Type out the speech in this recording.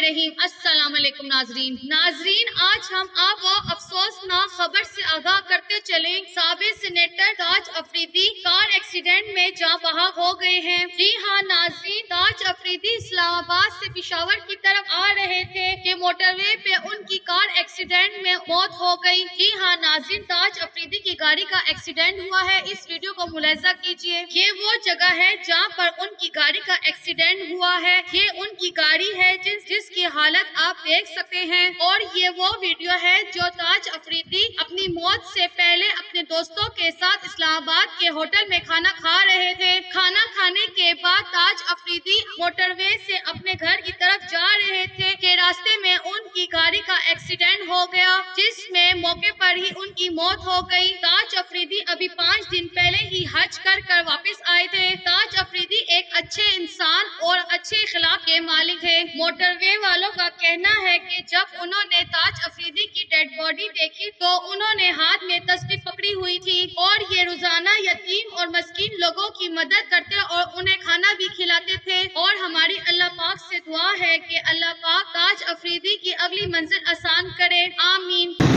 रहीम। अस्सलाम वालेकुम नाजरीन, आज हम आपको अफसोसनाक खबर से आगाह करते चले। साबिक सीनेटर ताज अफरीदी कार एक्सीडेंट में जाँ बहक हो गए हैं। जी हाँ नाजरीन, ताज अफरीदी इस्लामाबाद से पिशावर की तरफ आ रहे थे कि मोटरवे पे उनकी कार एक्सीडेंट में मौत हो गई। जी हाँ नाजरीन, ताज अफरीदी की गाड़ी का एक्सीडेंट हुआ है। इस वीडियो को मुलाहिजा कीजिए। ये वो जगह है जहाँ पर उनकी गाड़ी का एक्सीडेंट हुआ है। ये उनकी गाड़ी है जिसकी हालत आप देख सकते हैं। और ये वो वीडियो है जो ताज अफरीदी अपनी मौत से पहले अपने दोस्तों के साथ इस्लामाबाद के होटल में खाना खा रहे थे। खाना खाने के बाद ताज अफरीदी मोटरवे से अपने घर की तरफ जा रहे थे कि रास्ते में उनकी गाड़ी का एक्सीडेंट हो गया, जिसमें मौके पर ही उनकी मौत हो गई। ताज अफरीदी अभी 5 दिन पहले ही हज कर वापस आए थे। ताज अफरीदी एक अच्छे इंसान और अच्छे इखलाक के मालिक है। मोटरवे वालों का कहना है कि जब उन्होंने ताज अफरीदी की डेड बॉडी देखी तो उन्होंने हाथ में तस्बीह पकड़ी हुई थी और ये रोजाना यतीम और मस्कीन लोगों की मदद करते और उन्हें खाना भी खिलाते थे। और हमारी अल्लाह पाक से दुआ है कि अल्लाह पाक ताज अफरीदी की अगली मंजिल आसान करे। आमीन।